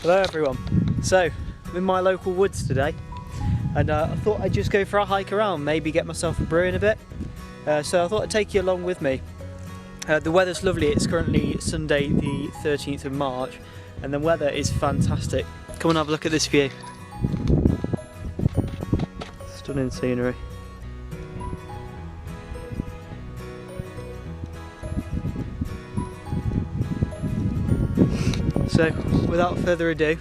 Hello everyone. So, I'm in my local woods today and I thought I'd just go for a hike around, maybe get myself a brew in a bit. So I thought I'd take you along with me. The weather's lovely, it's currently Sunday the 13th of March and the weather is fantastic. Come and have a look at this view. Stunning scenery. So, without further ado,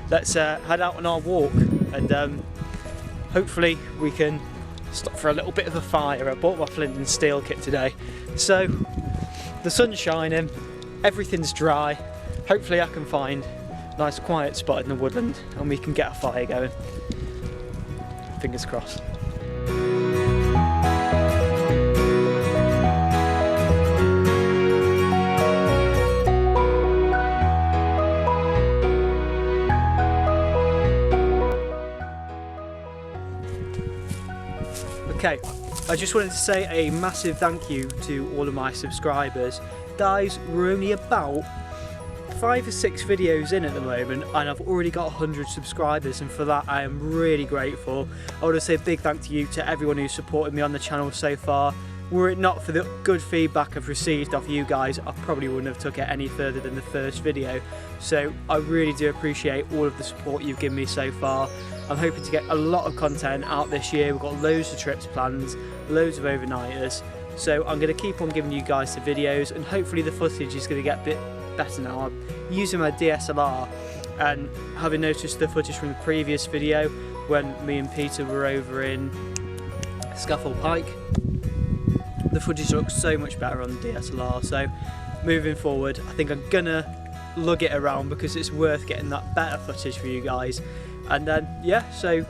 let's head out on our walk and hopefully we can stop for a little bit of a fire. I bought my flint and steel kit today. So, the sun's shining, everything's dry. Hopefully I can find a nice quiet spot in the woodland and we can get a fire going. Fingers crossed. Okay, I just wanted to say a massive thank you to all of my subscribers. Guys, we're only about 5 or 6 videos in at the moment and I've already got 100 subscribers, and for that I am really grateful. I want to say a big thank you to everyone who's supported me on the channel so far. Were it not for the good feedback I've received off you guys, I probably wouldn't have took it any further than the first video. So I really do appreciate all of the support you've given me so far. I'm hoping to get a lot of content out this year. We've got loads of trips planned, loads of overnighters. So I'm going to keep on giving you guys the videos and hopefully the footage is going to get a bit better now. I'm using my DSLR and having noticed the footage from the previous video when me and Peter were over in Scaffold Pike, the footage looks so much better on the DSLR. So moving forward I think I'm gonna lug it around because it's worth getting that better footage for you guys. And then yeah, so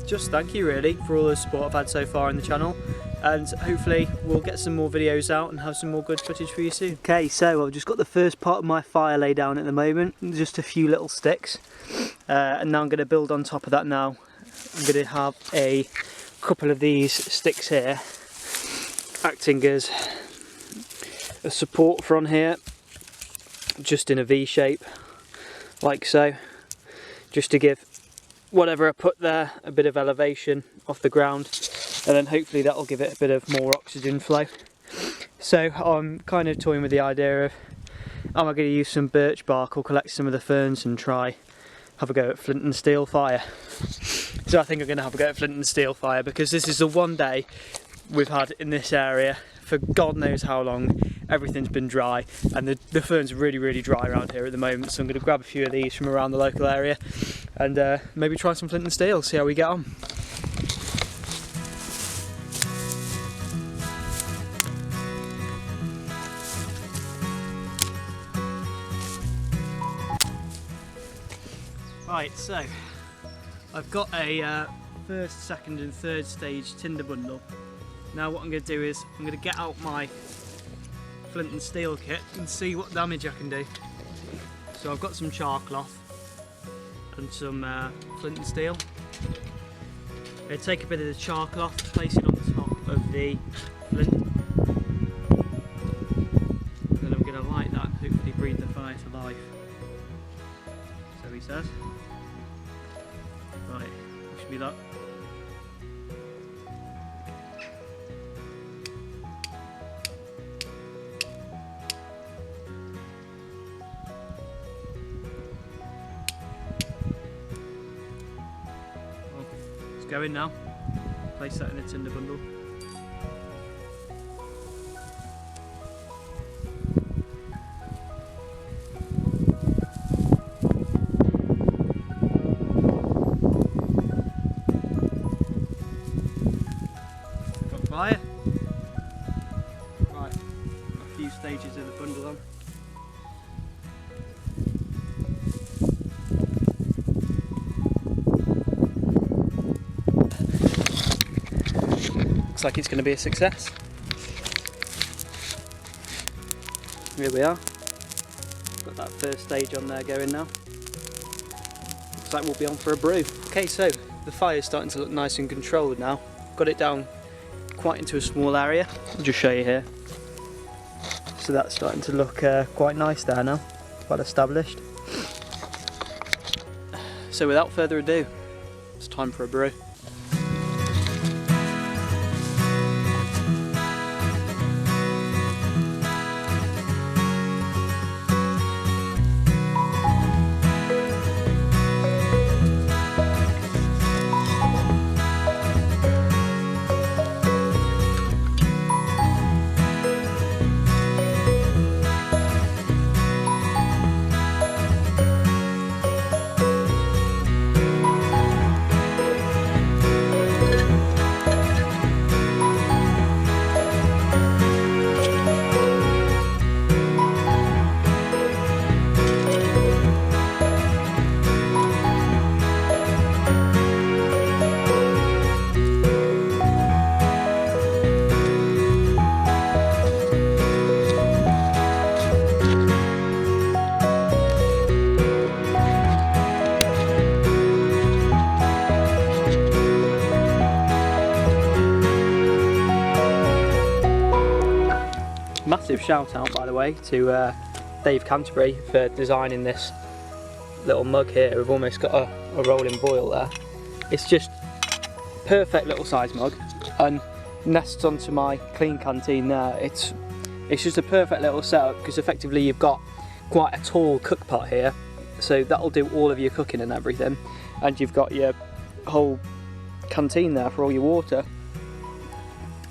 just thank you really for all the support I've had so far on the channel, and hopefully we'll get some more videos out and have some more good footage for you soon. Okay, so I've just got the first part of my fire laid down at the moment, just a few little sticks, and now I'm going to build on top of that now. I'm going to have a couple of these sticks here acting as a support for on here, just in a V shape like so, just to give whatever I put there a bit of elevation off the ground, and then hopefully that'll give it a bit of more oxygen flow. So I'm kind of toying with the idea of, am I going to use some birch bark or collect some of the ferns and try have a go at flint and steel fire. So I think I'm going to have a go at flint and steel fire because this is the one day we've had in this area for God knows how long. Everything's been dry and the ferns are really dry around here at the moment, so I'm going to grab a few of these from around the local area and maybe try some flint and steel, see how we get on. Right, so I've got a first, second and third stage tinder bundle. Now what I'm going to do is I'm going to get out my flint and steel kit and see what damage I can do. So I've got some char cloth and some flint and steel. I'm going to take a bit of the char cloth, place it on top of the flint, then I'm going to light that and hopefully breathe the fire to life. So he says. Right, wish me luck. Go in now, place that in the tinder bundle. Got fire. Right, a few stages of the bundle on. Looks like it's going to be a success. Here we are. Got that first stage on there going now. Looks like we'll be on for a brew. Okay, so the fire's starting to look nice and controlled now. Got it down quite into a small area. I'll just show you here. So that's starting to look quite nice there now, quite established. So without further ado, it's time for a brew. Massive shout out, by the way, to Dave Canterbury for designing this little mug here. We've almost got a rolling boil there. It's just perfect little size mug and nests onto my clean canteen there. It's just a perfect little setup because effectively you've got quite a tall cook pot here, so that'll do all of your cooking and everything, and you've got your whole canteen there for all your water.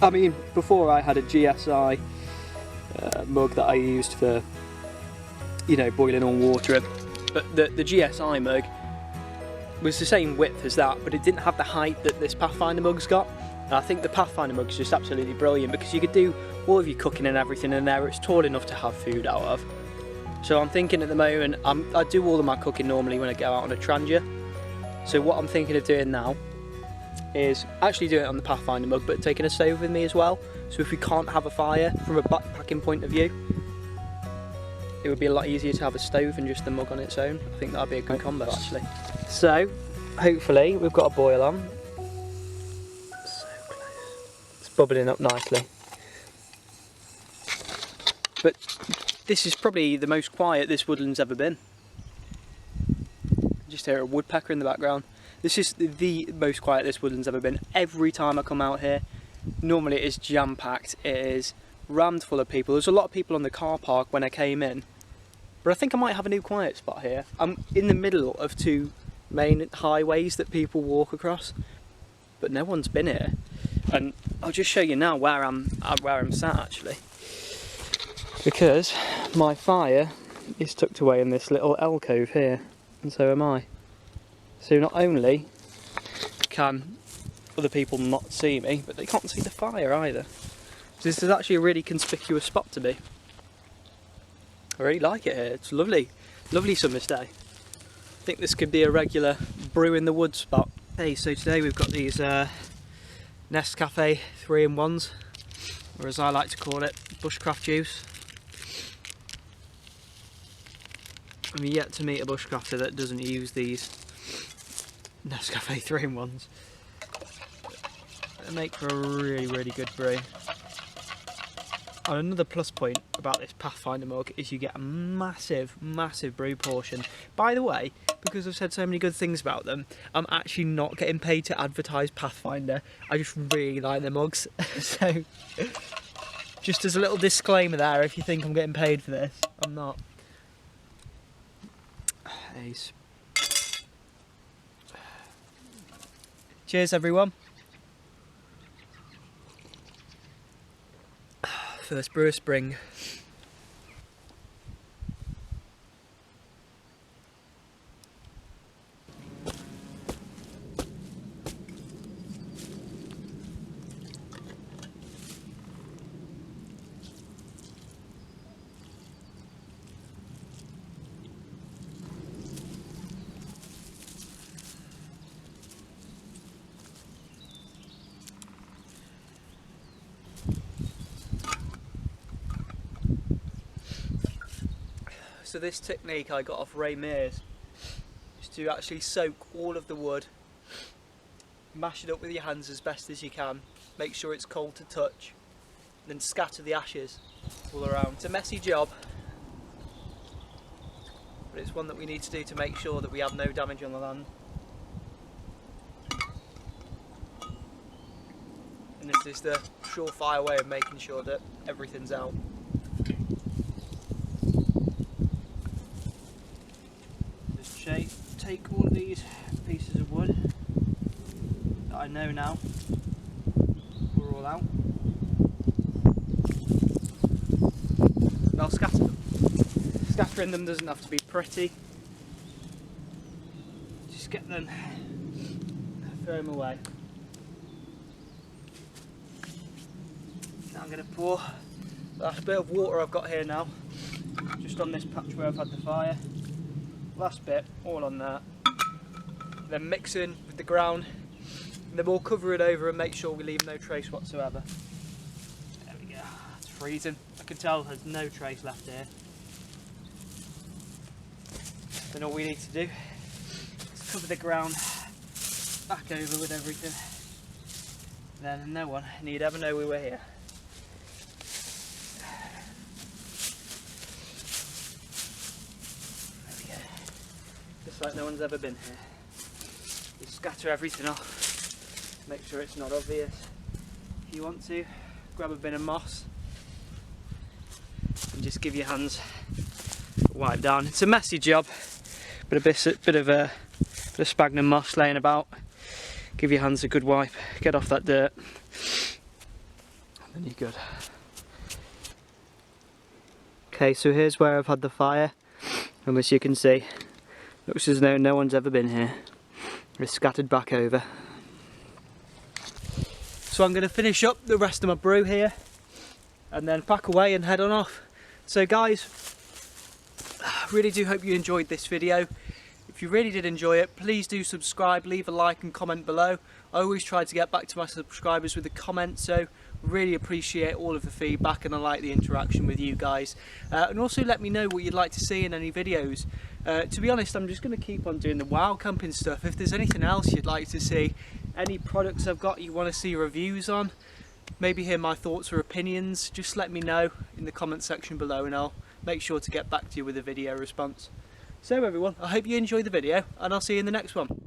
I mean, before I had a GSI mug that I used for, you know, boiling on water, but the GSI mug was the same width as that, but it didn't have the height that this Pathfinder mug's got. And I think the Pathfinder mug's just absolutely brilliant because you could do all of your cooking and everything in there. It's tall enough to have food out of. So I'm thinking at the moment, I do all of my cooking normally when I go out on a transit. So what I'm thinking of doing now is actually doing it on the Pathfinder mug, but taking a stove with me as well. So if we can't have a fire from a backpacking point of view, it would be a lot easier to have a stove and just the mug on its own. I think that'd be a good combo actually. So hopefully we've got a boil on. So close. It's bubbling up nicely. But this is probably the most quiet this woodland's ever been. Just hear a woodpecker in the background. This is the most quiet this woodland's ever been. Every time I come out here, normally it is jam-packed, it is rammed full of people. There's a lot of people on the car park when I came in, but I think I might have a new quiet spot here. I'm in the middle of two main highways that people walk across, but no one's been here. And I'll just show you now where I'm sat actually, because my fire is tucked away in this little alcove here, and so am I. So not only can other people not see me, but they can't see the fire either. So this is actually a really conspicuous spot to be. I really like it here. It's lovely, lovely summer's day. I think this could be a regular brew in the wood spot. Hey, so today we've got these Nescafe 3-in-1s, or as I like to call it, Bushcraft juice. I'm yet to meet a bushcrafter that doesn't use these Nescafe 3-in-1s. They make for a really, really good brew. And another plus point about this Pathfinder mug is you get a massive, massive brew portion. By the way, because I've said so many good things about them, I'm actually not getting paid to advertise Pathfinder. I just really like their mugs. So, just as a little disclaimer there, if you think I'm getting paid for this, I'm not. Ace. Cheers everyone. First brew of spring. So this technique I got off Ray Mears is to actually soak all of the wood, mash it up with your hands as best as you can, make sure it's cold to touch, then scatter the ashes all around. It's a messy job, but it's one that we need to do to make sure that we have no damage on the land. And this is the surefire way of making sure that everything's out. Just take all of these pieces of wood that I know now we're all out. And I'll scatter them. Scattering them doesn't have to be pretty. Just get them, throw them away. Now I'm going to pour the last bit of water I've got here now, just on this patch where I've had the fire. Last bit, all on that. Then mix in with the ground, and then we'll cover it over and make sure we leave no trace whatsoever. There we go, it's freezing. I can tell there's no trace left here. Then all we need to do is cover the ground back over with everything. Then no one need ever know we were here. There we go. Just like no one's ever been here. You scatter everything off, make sure it's not obvious. If you want to, grab a bit of moss and just give your hands a wipe down. It's a messy job, but a bit of sphagnum moss laying about. Give your hands a good wipe, get off that dirt, and then you're good. Okay, so here's where I've had the fire, and as you can see, looks as though no one's ever been here. It's scattered back over. So I'm going to finish up the rest of my brew here, and then pack away and head on off. So guys, I really do hope you enjoyed this video. If you really did enjoy it, please do subscribe, leave a like and comment below. I always try to get back to my subscribers with a comment, so really appreciate all of the feedback, and I like the interaction with you guys. And also let me know what you'd like to see in any videos. To be honest, I'm just going to keep on doing the wild camping stuff. If there's anything else you'd like to see, any products I've got you want to see reviews on, maybe hear my thoughts or opinions, just let me know in the comment section below, and I'll make sure to get back to you with a video response. So everyone, I hope you enjoyed the video, and I'll see you in the next one.